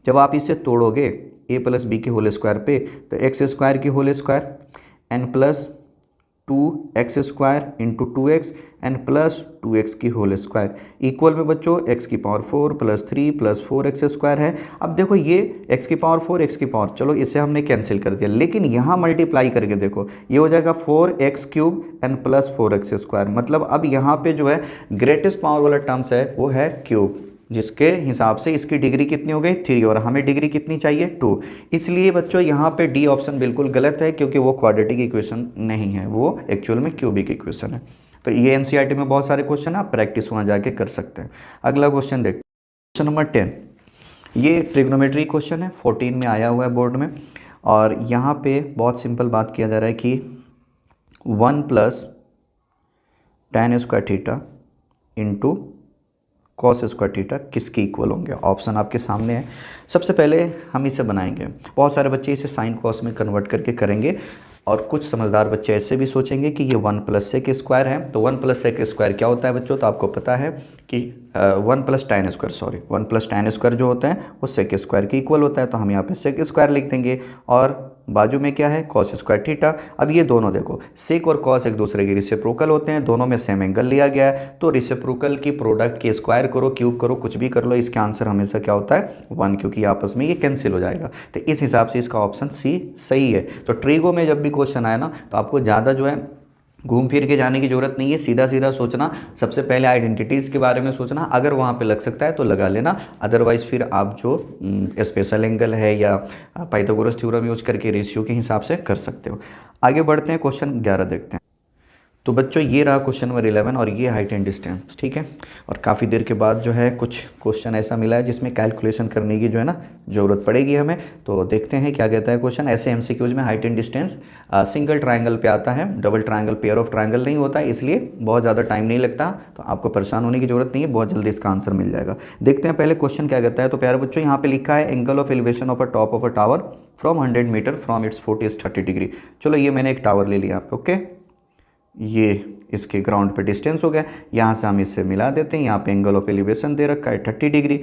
जब आप इसे तोड़ोगे a प्लस बी के होल स्क्वायर पे, तो एक्स स्क्वायर की whole square n plus 2x square into 2x N plus 2x की होल स्क्वायर इक्वल में बच्चों x की power 4 plus 3 plus 4x square है। अब देखो ये x की पावर 4 x की पावर, चलो इसे हमने कैंसिल कर दिया, लेकिन यहाँ मल्टीप्लाई करके देखो ये हो जाएगा 4x cube N plus 4x square, मतलब अब यहाँ पे जो है ग्रेटेस्ट पावर वाला टर्म्स है वो है क्यूब, जिसके हिसाब से इसकी डिग्री कितनी हो गई 3 और हमें डिग्री कितनी चाहिए 2। इसलिए बच्चों यहाँ पे डी ऑप्शन बिल्कुल गलत है क्योंकि वो क्वाड्रेटिक इक्वेशन नहीं है, वो एक्चुअल में क्यूबिक इक्वेशन है। तो ये एनसीईआरटी में बहुत सारे क्वेश्चन आप प्रैक्टिस वहाँ जाके कर सकते हैं। अगला क्वेश्चन देखते हैं, क्वेश्चन नंबर 10। ये ट्रिग्नोमेट्री क्वेश्चन है, 14 में आया हुआ है बोर्ड में, और यहाँ पे बहुत सिंपल बात किया जा रहा है कि 1 plus tan square theta into cos square theta किसके इक्वल होंगे। ऑप्शन आपके सामने है। सबसे पहले हम इसे बनाएंगे, बहुत सारे बच्चे इसे साइन कॉस में कन्वर्ट करके करेंगे और कुछ समझदार बच्चे ऐसे भी सोचेंगे कि ये 1 प्लस सेक स्क्वायर है। तो 1 प्लस सेक स्क्वायर क्या होता है बच्चों, तो आपको पता है कि 1 प्लस tan स्क्वायर जो होता है वो सेक स्क्वायर के इक्वल होता है, तो हम यहाँ पे सेक स्क्वायर लिख देंगे और बाजू में क्या है कॉस स्क्वायर थीटा। अब ये दोनों देखो सेक और कॉस एक दूसरे के रिसिप्रोकल होते हैं, दोनों में सेम एंगल लिया गया है, तो रिसिप्रोकल की प्रोडक्ट के स्क्वायर करो क्यूब करो कुछ भी कर लो, इसका आंसर हमेशा क्या होता है 1, क्योंकि आपस में ये कैंसिल हो जाएगा। तो इस हिसाब से इसका ऑप्शन सी सही है। तो ट्रिगो में जब भी क्वेश्चन आए ना तो आपको ज़्यादा जो है घूम फिर के जाने की ज़रूरत नहीं है, सीधा सीधा सोचना, सबसे पहले आइडेंटिटीज़ के बारे में सोचना, अगर वहाँ पे लग सकता है तो लगा लेना, अदरवाइज़ फिर आप जो स्पेशल एंगल है या पाइथागोरस थ्योरम यूज करके रेशियो के हिसाब से कर सकते हो। आगे बढ़ते हैं, क्वेश्चन 11 देखते हैं। तो बच्चों ये रहा क्वेश्चन नंबर 11 और ये हाइट एंड डिस्टेंस, ठीक है। और काफ़ी देर के बाद जो है कुछ क्वेश्चन ऐसा मिला है जिसमें कैलकुलेशन करने की जो है ना ज़रूरत पड़ेगी हमें, तो देखते हैं क्या कहता है क्वेश्चन। ऐसे एमसीक्यूज में height and distance single triangle पे आता है, double triangle pair of triangle नहीं होता है, इसलिए बहुत ज़्यादा टाइम नहीं लगता, तो आपको परेशान होने की जरूरत नहीं है, बहुत जल्दी इसका आंसर मिल जाएगा। देखते हैं पहले क्वेश्चन क्या कहता है। तो प्यारे बच्चों यहाँ पे लिखा है angle of elevation of a top of a tower from 100 metre from its foot is 30 degree. चलो ये मैंने एक टावर ले लिया यहाँ पे, ओके, ये इसके ग्राउंड पे डिस्टेंस हो गया, यहाँ से हम इससे मिला देते हैं, यहाँ पे एंगल ऑफ एलिवेशन दे रखा है 30 डिग्री,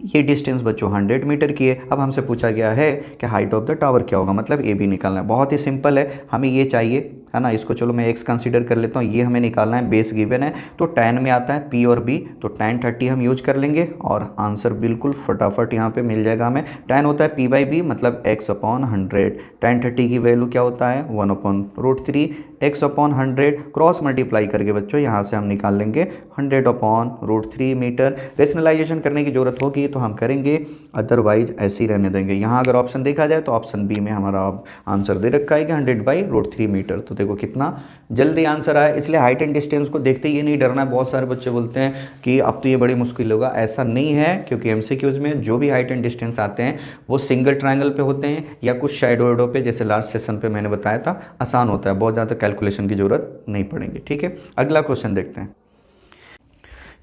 ये डिस्टेंस बच्चों 100 मीटर की है। अब हमसे पूछा गया है कि हाइट ऑफ द टावर क्या होगा, मतलब ए बी निकालना है। बहुत ही सिंपल है, हमें ये चाहिए है ना, इसको चलो मैं x कंसीडर कर लेता हूँ, ये हमें निकालना है, बेस गिवन है तो tan में आता है p और b, तो tan 30 हम यूज कर लेंगे और आंसर बिल्कुल फटाफट यहाँ पे मिल जाएगा हमें। tan होता है p/b मतलब x/100, tan 30 की वैल्यू क्या होता है 1/√3, x/100 क्रॉस मल्टीप्लाई करके बच्चों यहाँ से हम निकाल लेंगे 100/√3 मीटर। रेशनलाइजेशन करने की जरूरत होगी तो हम करेंगे, अदरवाइज ऐसे ही रहने देंगे। यहाँ अगर ऑप्शन देखा जाए तो ऑप्शन बी में हमारा आंसर दे रखा है कि 100/√3 मीटर। तो देखो कितना जल्दी आंसर आया। इसलिए हाइट एंड डिस्टेंस को देखते ये नहीं डरना है। बहुत सारे बच्चे बोलते हैं कि अब तो ये बड़ी मुश्किल होगा, ऐसा नहीं है, क्योंकि एमसीक्यूज में जो भी हाइट एंड डिस्टेंस आते हैं वो सिंगल ट्रायंगल पे होते हैं या कुछ शैडो वेडो पे, जैसे लास्ट सेशन पे मैंने बताया था, आसान होता है, बहुत ज़्यादा कैलकुलेशन की जरूरत नहीं पड़ेगी। ठीक है, अगला क्वेश्चन देखते हैं।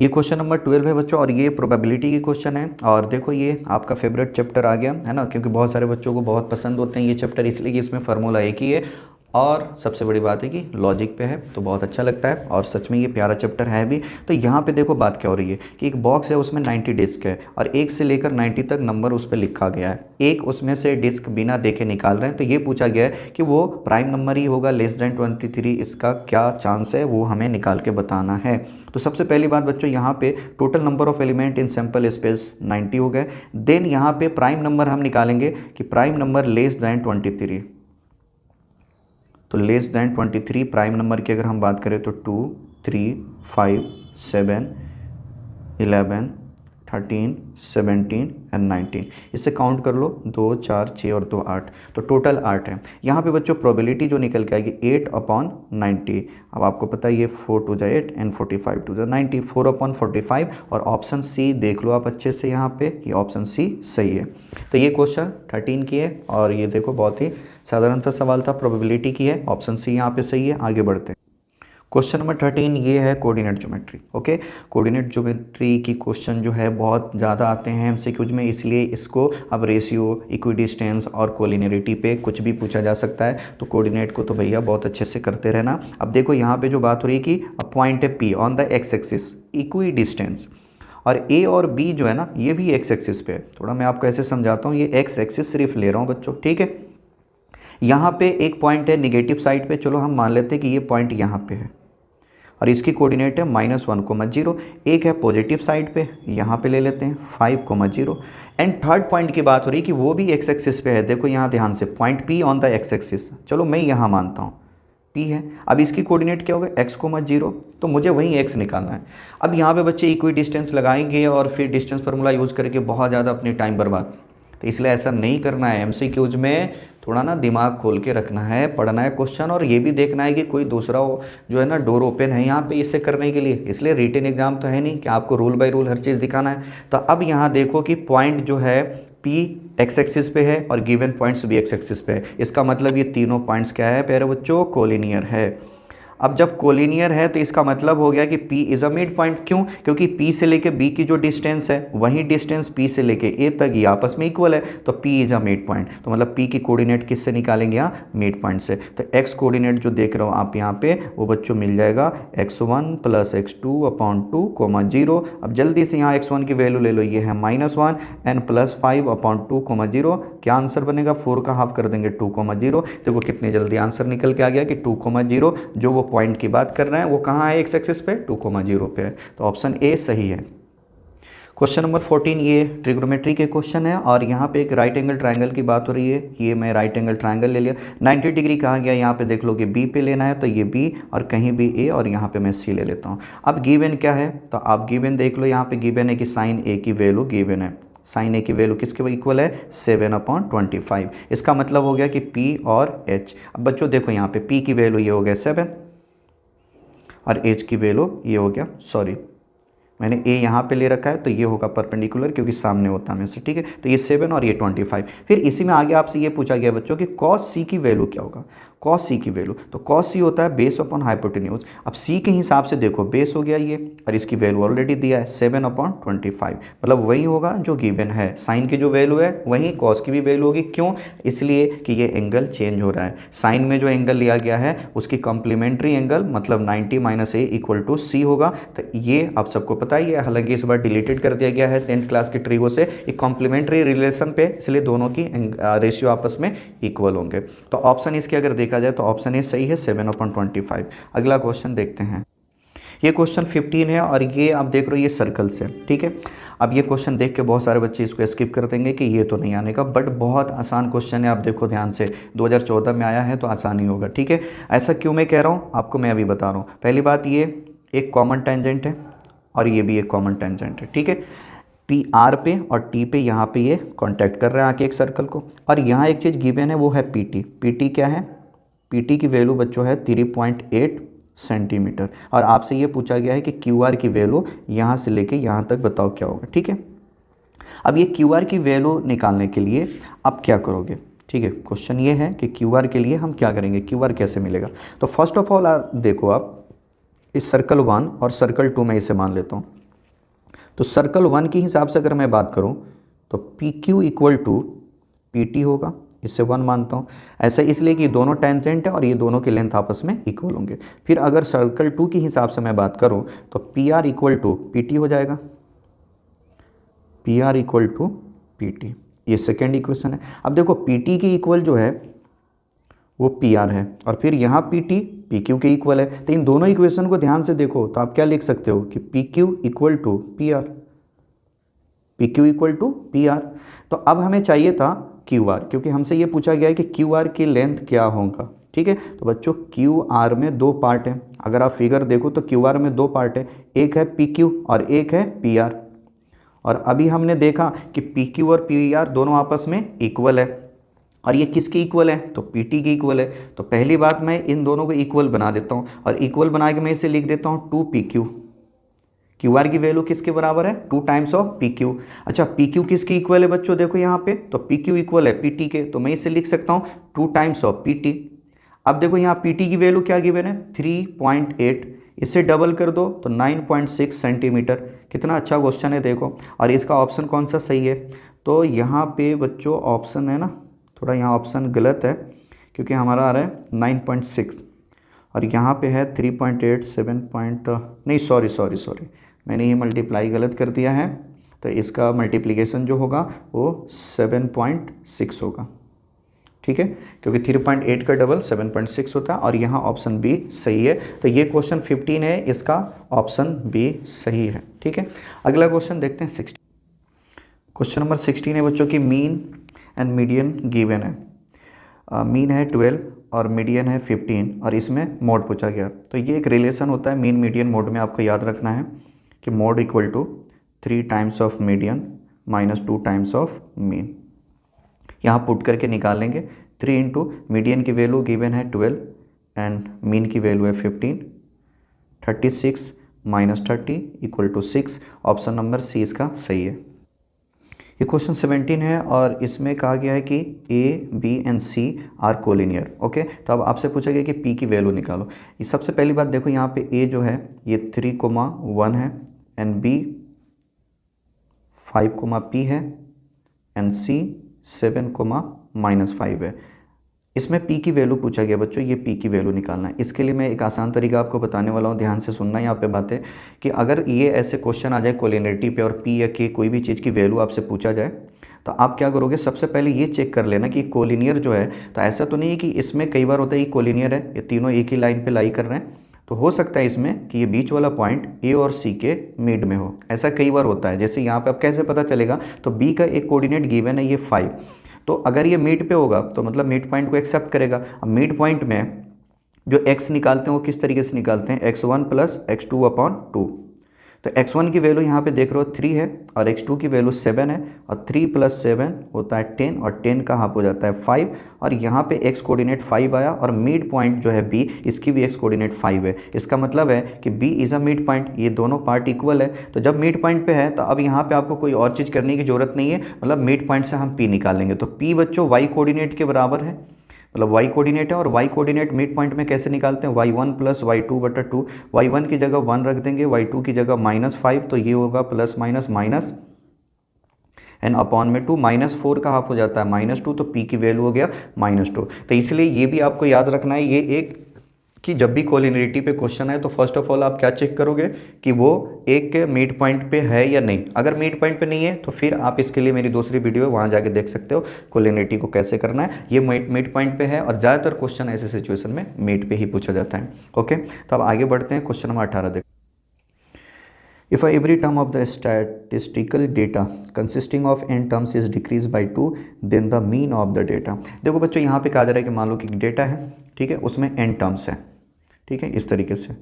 ये क्वेश्चन नंबर 12 है बच्चों और ये प्रोबेबिलिटी की क्वेश्चन है। और देखो ये आपका फेवरेट चैप्टर आ गया है ना, क्योंकि बहुत सारे बच्चों को बहुत पसंद होते हैं ये चैप्टर, इसलिए कि इसमें फार्मूला एक ही है और सबसे बड़ी बात है कि लॉजिक पे है, तो बहुत अच्छा लगता है और सच में ये प्यारा चैप्टर है भी। तो यहाँ पे देखो बात क्या हो रही है कि एक बॉक्स है, उसमें 90 डिस्क है और 1 से लेकर 90 तक नंबर उस पर लिखा गया है। एक उसमें से डिस्क बिना देखे निकाल रहे हैं, तो ये पूछा गया है कि वो प्राइम नंबर ही होगा <23, इसका क्या चांस है वो हमें निकाल के बताना है। तो सबसे पहली बात बच्चों, यहाँ पे total number of element in sample space 90 हो गए। देन यहाँ पे प्राइम नंबर हम निकालेंगे कि प्राइम नंबर <23, तो <23 प्राइम नंबर की अगर हम बात करें तो 2, 3, 5, 7, 11, 13, 17 एंड 19, इससे काउंट कर लो 2, 4, 6 और 2, 8, तो टोटल 8 है। यहाँ पे बच्चों प्रोबेबिलिटी जो निकल के आएगी 8/90। अब आपको पता है ये 4 2 8 एंड 45 2 90, 4/45। और ऑप्शन सी देख लो आप अच्छे से यहाँ पे, ये ऑप्शन सी सही है। तो ये क्वेश्चन 13 की है और ये देखो बहुत ही साधारण सा सवाल था, प्रोबेबिलिटी की है, ऑप्शन सी यहाँ पे सही है। आगे बढ़ते हैं। क्वेश्चन नंबर 13 ये है coordinate geometry. Okay, coordinate geometry की क्वेश्चन जो है बहुत ज़्यादा आते हैं एमसीक्यूज में, इसलिए इसको अब रेशियो, इक्विडिस्टेंस और कोलिनियरिटी पे कुछ भी पूछा जा सकता है। तो कोऑर्डिनेट को तो भैया बहुत अच्छे से करते रहना। अब देखो यहाँ पे जो बात हो रही है कि अ पॉइंट है P on the x axis equidistance, और ए और बी जो है ना ये भी एक्स एक्सिस पे है। थोड़ा मैं आपको ऐसे समझाता हूँ, ये एक्स एक्सिस सिर्फ ले रहा हूँ बच्चों, ठीक है। यहाँ पे एक पॉइंट है निगेटिव साइड पे, चलो हम मान लेते हैं कि ये पॉइंट यहाँ पे है और इसकी कोऑर्डिनेट है -1,0। एक है पॉजिटिव साइड पे, यहाँ पे ले लेते हैं 5,0। एंड थर्ड पॉइंट की बात हो रही है कि वो भी एक्स एक्सिस पे है। देखो यहाँ ध्यान से, point P on the x axis, चलो मैं यहाँ मानता हूँ पी है। अब इसकी कोऑर्डिनेट क्या होगा x,0, तो मुझे वहीं x निकालना है। अब यहाँ पे बच्चे इक्वी डिस्टेंस लगाएंगे और फिर डिस्टेंस फार्मूला यूज़ करके बहुत ज़्यादा अपनी टाइम बर्बाद, तो इसलिए ऐसा नहीं करना है। एमसीक्यूज में थोड़ा ना दिमाग खोल के रखना है, पढ़ना है क्वेश्चन और ये भी देखना है कि कोई दूसरा जो है ना डोर ओपन है यहाँ पे इससे करने के लिए। इसलिए रिटन एग्जाम तो है नहीं कि आपको रूल बाय रूल हर चीज़ दिखाना है। तो अब यहाँ देखो कि पॉइंट जो है पी एक्स एक्सिस पे है और गिवन पॉइंट्स भी एक्स एक्सिस पे है। इसका मतलब ये तीनों पॉइंट्स क्या है प्यारे बच्चों, कोलिनियर है। अब जब कोलिनियर है तो इसका मतलब हो गया कि P is a mid point. क्यों? क्योंकि P से लेके B की जो डिस्टेंस है वही डिस्टेंस P से लेके A तक ये आपस में इक्वल है, तो P is a mid point. तो मतलब P की कोऑर्डिनेट किससे निकालेंगे? यहाँ मिड पॉइंट से। तो x कोऑर्डिनेट जो देख रहे हो आप यहाँ पे वो बच्चों मिल जाएगा x1 + x2/2, 0। अब जल्दी से यहाँ x1 की वैल्यू ले लो, ये है -1 एंड +5/2, 0। क्या आंसर बनेगा? 4 का हाफ कर देंगे 2,0। देखो कितनी जल्दी आंसर निकल के आ गया कि 2,0 जो वो पॉइंट की बात कर रहे हैं वो कहाँ है? एक्स एक्सिस पे 2,0 पे है। तो ऑप्शन ए सही है। क्वेश्चन नंबर 14 ये ट्रिग्नोमेट्री के क्वेश्चन है और यहाँ पे एक राइट एंगल ट्रायंगल की बात हो रही है। ये मैं राइट एंगल ट्रायंगल ले लिया, 90 डिग्री कहा गया, यहाँ पे देख लो कि बी पे लेना है, तो ये बी और कहीं भी ए और यहाँ पे मैं सी ले लेता हूँ। अब गिवन क्या है? तो आप गिवन देख लो, यहाँ पे गिवन है कि साइन ए की वैल्यू गिवन है। साइन ए की वैल्यू किसके इक्वल है? 7/25। इसका मतलब हो गया कि P और H। अब बच्चों देखो यहाँ पे P की वैल्यू ये हो गया 7 और H की वैल्यू ये हो गया, सॉरी मैंने A यहाँ पे ले रखा है तो ये होगा परपेंडिकुलर क्योंकि सामने होता है से, ठीक है। तो ये 7 और ये 25। फिर इसी में आगे आपसे ये पूछा गया बच्चों कि cos C की वैल्यू क्या होगा? cos C की वैल्यू, तो cos C होता है बेस अपॉन हाइपोटेन्यूज। अब C के हिसाब से देखो बेस हो गया ये और इसकी वैल्यू ऑलरेडी दिया है 7/25, मतलब वही होगा जो गिवन है। साइन की जो वैल्यू है वही cos की भी वैल्यू होगी। क्यों? इसलिए कि ये एंगल चेंज हो रहा है। साइन में जो एंगल लिया गया है उसकी कॉम्प्लीमेंट्री एंगल मतलब 90 - A = C होगा। तो ये आप सबको पता ही है, हालांकि इस बार डिलीटेड कर दिया गया है 10th क्लास के ट्रिगो से, एक कॉम्प्लीमेंट्री रिलेशन पे, इसलिए दोनों की रेशियो आपस में इक्वल होंगे। तो ऑप्शन इसके अगर देखा जाए तो ऑप्शन ए सही है 7/25। अगला क्वेश्चन देखते हैं। ये क्वेश्चन 15 है और ये आप देख रहे हो ये सर्कल से, ठीक है। अब ये क्वेश्चन देख के बहुत सारे बच्चे इसको स्किप कर देंगे कि ये तो नहीं आने का, बट बहुत आसान क्वेश्चन है। आप देखो ध्यान से, 2014 में आया है तो आसान ही होगा, ठीक है। ऐसा क्यों मैं कह रहा हूँ आपको मैं अभी बता रहा हूँ। पहली बात, ये एक कॉमन टेंजेंट है और ये भी एक कॉमन टेंजेंट है, ठीक है। पी आर पे और टी पे यहाँ पे ये कॉन्टैक्ट कर रहे हैं आके एक सर्कल को, और यहाँ एक चीज़ गिवन है वो है पी टी। पी टी क्या है? पी टी की वैल्यू बच्चों है 3.8 सेंटीमीटर, और आपसे ये पूछा गया है कि क्यू आर की वैल्यू यहाँ से लेके यहाँ तक बताओ क्या होगा, ठीक है। अब ये क्यू आर की वैल्यू निकालने के लिए आप क्या करोगे, ठीक है। क्वेश्चन ये है कि क्यू आर के लिए हम क्या करेंगे, क्यू आर कैसे मिलेगा। तो फर्स्ट ऑफ ऑल देखो आप इस सर्कल 1 और सर्कल 2 में इसे मान लेता हूँ। तो सर्कल 1 के हिसाब से अगर मैं बात करूँ तो P Q equal to P T होगा, इससे 1 मानता हूँ। ऐसा इसलिए कि दोनों टेंजेंट है और ये दोनों की लेंथ आपस में इक्वल होंगे। फिर अगर सर्कल 2 के हिसाब से मैं बात करूँ तो P R equal to P T हो जाएगा, P R equal to P T, ये सेकेंड इक्वेशन है। अब देखो पी टी के इक्वल जो है वो पी आर है, और फिर यहाँ पी टी पी क्यू के इक्वल है। तो इन दोनों इक्वेशन को ध्यान से देखो तो आप क्या लिख सकते हो कि P Q equal to P R, P Q equal to P R. तो अब हमें चाहिए था क्यू आर, क्योंकि हमसे ये पूछा गया है कि क्यू आर की लेंथ क्या होगा, ठीक है। तो बच्चों क्यू आर में 2 पार्ट हैं। अगर आप फिगर देखो तो क्यू आर में 2 पार्ट है, एक है पी क्यू और एक है पी आर। और अभी हमने देखा कि पी क्यू और पी आर दोनों आपस में इक्वल है, और ये किसके इक्वल है? तो पी टी के इक्वल है। तो पहली बात मैं इन दोनों को इक्वल बना देता हूँ, और इक्वल बना के मैं इसे लिख देता हूँ 2 पी क्यू। क्यू आर की वैल्यू किसके बराबर है? 2 टाइम्स ऑफ पी क्यू। अच्छा पी क्यू किसकी इक्वल है बच्चों? देखो यहाँ पे तो पी क्यू इक्वल है पी टी के, तो मैं इसे लिख सकता हूँ 2 टाइम्स ऑफ पी टी। अब देखो यहाँ पी टी की वैल्यू क्या गिवन है? 3.8, इसे डबल कर दो तो 9.6 सेंटीमीटर। कितना अच्छा क्वेश्चन है देखो। और इसका ऑप्शन कौन सा सही है? तो यहाँ पे बच्चों ऑप्शन है ना, थोड़ा यहाँ ऑप्शन गलत है, क्योंकि हमारा आ रहा है 9.6 और यहाँ पे है 3.8 नहीं सॉरी मैंने ये मल्टीप्लाई गलत कर दिया है। तो इसका मल्टीप्लिकेशन जो होगा वो 7.6 होगा, ठीक है, क्योंकि 3.8 का डबल 7.6 होता है, और यहाँ ऑप्शन बी सही है। तो ये क्वेश्चन 15 है, इसका ऑप्शन बी सही है, ठीक है। अगला क्वेश्चन देखते हैं 16। क्वेश्चन नंबर 16 है बच्चों की मीन एंड मीडियन गिवन है। मीन है 12 और मीडियन है 15, और इसमें मोड पूछा गया। तो ये एक रिलेशन होता है मीन मीडियन मोड में, आपको याद रखना है कि mode equal to 3 times of median minus 2 times of mean. यहाँ पुट करके निकालेंगे 3 इंटू मीडियन की वैल्यू गिवन है 12 एंड मीन की वैल्यू है 15, 36 minus 30 equal to 6। Option number C इसका सही है। ये क्वेश्चन 17 है और इसमें कहा गया है कि A B and C are collinear, okay. तो अब आपसे पूछा गया कि पी की वैल्यू निकालो। ये सबसे पहली बात देखो, यहाँ पे ए जो है ये 3,1 है एंड बी 5, पी है एंड सी 7, -5 है। इसमें पी की वैल्यू पूछा गया बच्चों, ये पी की वैल्यू निकालना है। इसके लिए मैं एक आसान तरीका आपको बताने वाला हूँ, ध्यान से सुनना यहाँ पे बातें। कि अगर ये ऐसे क्वेश्चन आ जाए कोलिनियरिटी पे और पी या के कोई भी चीज़ की वैल्यू आपसे पूछा जाए, तो आप क्या करोगे? सबसे पहले ये चेक कर लेना कि कोलिनियर जो है, तो ऐसा तो नहीं है कि इसमें कई बार होता है ये कोलिनियर है, ये तीनों एक ही लाइन पर लाई कर रहे हैं, तो हो सकता है इसमें कि ये बीच वाला पॉइंट ए और सी के मिड में हो। ऐसा कई बार होता है। जैसे यहाँ पे अब कैसे पता चलेगा? तो बी का एक कोऑर्डिनेट गिवन है ये 5, तो अगर ये मिड पे होगा तो मतलब मिड पॉइंट को एक्सेप्ट करेगा। अब मिड पॉइंट में जो x निकालते हैं वो किस तरीके से निकालते हैं? x1 + x2/2। तो x1 की वैल्यू यहाँ पे देख रहे हो 3 है और x2 की वैल्यू 7 है, और 3 + 7 होता है 10, और 10 का हाफ हो जाता है 5, और यहाँ पे x कोऑर्डिनेट 5 आया, और मिड पॉइंट जो है b, इसकी भी x कोऑर्डिनेट 5 है। इसका मतलब है कि b is a mid point, ये दोनों पार्ट इक्वल है। तो जब मिड पॉइंट पे है तो अब यहाँ पे आपको कोई और चीज़ करने की ज़रूरत नहीं है, मतलब मिड पॉइंट से हम p निकालेंगे। तो p बच्चों y कोऑर्डिनेट के बराबर है, मतलब y कोऑर्डिनेट है, और y कोऑर्डिनेट मिड पॉइंट में कैसे निकालते हैं? y1 + y2/2। y1 की जगह 1 रख देंगे, y2 की जगह -5, तो ये होगा +- एंड अपॉन में 2, -4 का हाफ हो जाता है -2, तो p की वैल्यू हो गया -2। तो इसलिए ये भी आपको याद रखना है, ये एक कि जब भी कोलिनियरिटी पे क्वेश्चन है तो फर्स्ट ऑफ ऑल आप क्या चेक करोगे कि वो एक के मिड पॉइंट पे है या नहीं। अगर मिड पॉइंट पे नहीं है तो फिर आप इसके लिए मेरी दूसरी वीडियो है, वहाँ जाके देख सकते हो कोलिनियरिटी को कैसे करना है। ये मिड पॉइंट पे है और ज़्यादातर क्वेश्चन ऐसे सिचुएशन में मिड पे ही पूछा जाता है। ओके, तो अब आगे बढ़ते हैं, क्वेश्चन नंबर 18 देखो। If every term of the statistical data consisting of n terms is decreased by 2, then the mean of the data। देखो बच्चों यहाँ पे कहा जा रहा है कि मान लो कि डेटा है, ठीक है, उसमें n टर्म्स है, ठीक है, इस तरीके से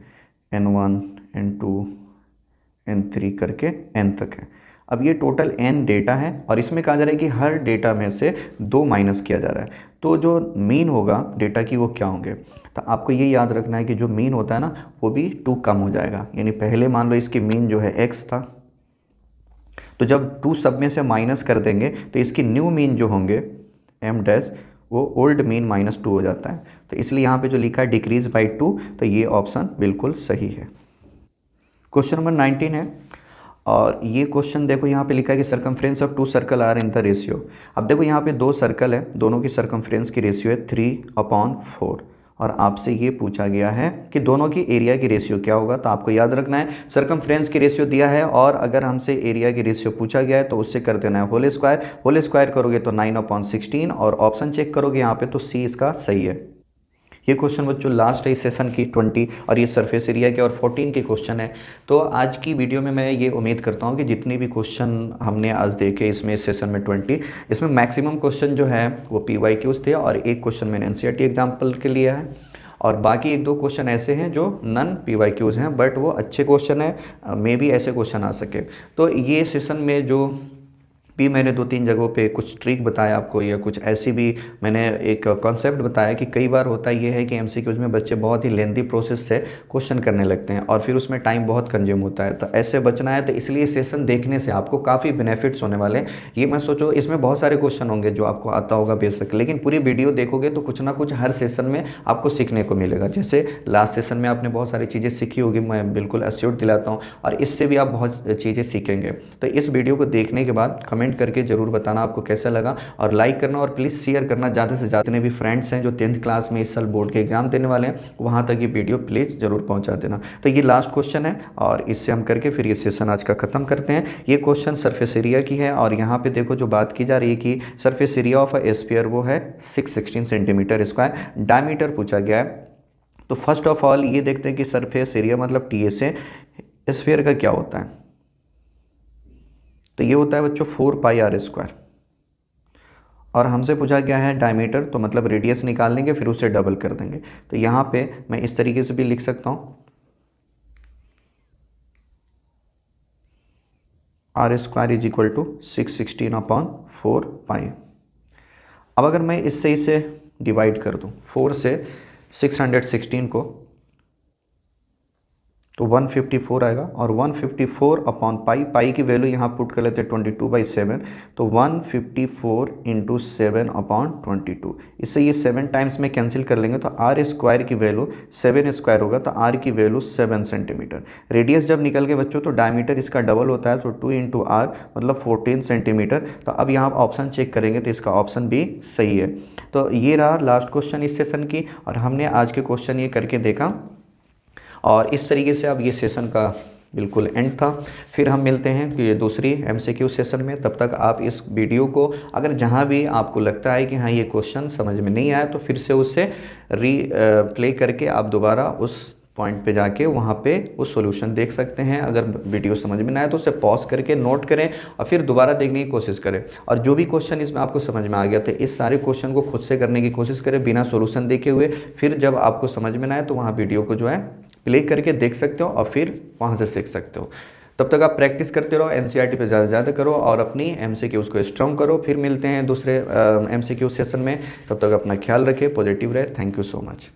n1 n2 n3 करके n तक है। अब ये टोटल n डेटा है और इसमें कहा जा रहा है कि हर डेटा में से 2 माइनस किया जा रहा है, तो जो मीन होगा डेटा की वो क्या होंगे। तो आपको ये याद रखना है कि जो मीन होता है ना वो भी 2 कम हो जाएगा, यानी पहले मान लो इसकी मीन जो है x था, तो जब 2 सब में से माइनस कर देंगे तो इसकी न्यू मीन जो होंगे m डैश वो ओल्ड मीन -2 हो जाता है। तो इसलिए यहाँ पे जो लिखा है डिक्रीज बाई 2, तो ये ऑप्शन बिल्कुल सही है। क्वेश्चन नंबर 19 है और ये क्वेश्चन देखो यहाँ पे लिखा है कि circumference of 2 circle are in the ratio. अब देखो यहाँ पे 2 सर्कल है, दोनों की सर्कमफ्रेंस की रेशियो है 3/4 और आपसे ये पूछा गया है कि दोनों की एरिया की रेशियो क्या होगा। तो आपको याद रखना है सर्कमफ्रेंस की रेशियो दिया है और अगर हमसे एरिया की रेशियो पूछा गया है तो उससे कर देना है होल स्क्वायर करोगे तो 9/16 और ऑप्शन चेक करोगे यहाँ पे तो सी इसका सही है। ये क्वेश्चन बच्चों लास्ट है इस सेशन की 20 और ये सरफेस एरिया के और 14 के क्वेश्चन है। तो आज की वीडियो में मैं ये उम्मीद करता हूँ कि जितने भी क्वेश्चन हमने आज देखे इसमें इस सेशन में 20, इसमें मैक्सिमम क्वेश्चन जो है वो PYQs थे और एक क्वेश्चन मैंने NCERT एग्जाम्पल के लिए है और बाकी 1-2 क्वेश्चन ऐसे हैं जो नन PYQs हैं, बट वो अच्छे क्वेश्चन है, मे बी ऐसे क्वेश्चन आ सके। तो ये सेशन में जो भी मैंने 2-3 जगहों पे कुछ ट्रिक बताया आपको या कुछ ऐसी भी मैंने एक कॉन्सेप्ट बताया कि कई बार होता ये है कि MCQs में बच्चे बहुत ही लेंथी प्रोसेस से क्वेश्चन करने लगते हैं और फिर उसमें टाइम बहुत कंज्यूम होता है। तो ऐसे बचना है, तो इसलिए सेशन देखने से आपको काफ़ी बेनिफिट्स होने वाले हैं। ये मत सोचो इसमें बहुत सारे क्वेश्चन होंगे जो आपको आता होगा बेशक, लेकिन पूरी वीडियो देखोगे तो कुछ ना कुछ हर सेशन में आपको सीखने को मिलेगा। जैसे लास्ट सेशन में आपने बहुत सारी चीज़ें सीखी होगी, मैं बिल्कुल एश्योर दिलाता हूँ, और इससे भी आप बहुत चीज़ें सीखेंगे। तो इस वीडियो को देखने के बाद कमेंट करके जरूर बताना आपको कैसा लगा और लाइक करना और प्लीज़ शेयर करना ज़्यादा से ज़्यादा। जितने भी फ्रेंड्स हैं जो 10th क्लास में इस साल बोर्ड के एग्जाम देने वाले हैं वहाँ तक ये वीडियो प्लीज़ जरूर पहुँचा देना। तो ये लास्ट क्वेश्चन है और इससे हम करके फिर ये सेशन आज का ख़त्म करते हैं। ये क्वेश्चन सरफेस एरिया की है और यहाँ पे देखो जो बात की जा रही है कि surface area of a sphere वो है 616 सेंटीमीटर स्क्वायर, डायमीटर पूछा गया है। तो फर्स्ट ऑफ ऑल ये देखते हैं कि सरफेस एरिया मतलब TA से स्फीयर का क्या होता है। तो ये होता है बच्चों 4πr²। और हमसे पूछा गया है डायमीटर, तो मतलब रेडियस निकाल लेंगे फिर उसे डबल कर देंगे। तो यहाँ पे मैं इस तरीके से भी लिख सकता हूँ r² = 616/4π। अब अगर मैं इससे इसे डिवाइड कर दूँ 4 से 616 को तो 154 आएगा और 154/पाई की वैल्यू यहाँ पुट कर लेते हैं 22/7, तो 154 × 7/22। इससे ये 7 टाइम्स में कैंसिल कर लेंगे तो r² की वैल्यू 7² होगा, तो r की वैल्यू 7 सेंटीमीटर। रेडियस जब निकल के बच्चों तो डायमीटर इसका डबल होता है, तो 2 × r मतलब 14 सेंटीमीटर। तो अब यहाँ ऑप्शन चेक करेंगे तो इसका ऑप्शन भी सही है। तो ये रहा लास्ट क्वेश्चन इस सेशन की और हमने आज के क्वेश्चन ये करके देखा और इस तरीके से अब ये सेशन का बिल्कुल एंड था। फिर हम मिलते हैं कि ये दूसरी MCQ सेशन में। तब तक आप इस वीडियो को अगर जहाँ भी आपको लगता है कि हाँ ये क्वेश्चन समझ में नहीं आया तो फिर से उससे प्ले करके आप दोबारा उस पॉइंट पे जाके वहाँ पे उस सॉल्यूशन देख सकते हैं। अगर वीडियो समझ में ना आए तो उसे पॉज करके नोट करें और फिर दोबारा देखने की कोशिश करें। और जो भी क्वेश्चन इसमें आपको समझ में आ गया तो इस सारे क्वेश्चन को खुद से करने की कोशिश करें बिना सॉल्यूशन देखे हुए। फिर जब आपको समझ में ना आए तो वहाँ वीडियो को जो है प्ले करके देख सकते हो और फिर वहाँ से सीख सकते हो। तब तक आप प्रैक्टिस करते रहो, NCERT पे ज़्यादा से ज़्यादा करो और अपनी MCQs को स्ट्रॉन्ग करो। फिर मिलते हैं दूसरे MCQ सेशन में, तब तक अपना ख्याल रखें, पॉजिटिव रहे। Thank you so much.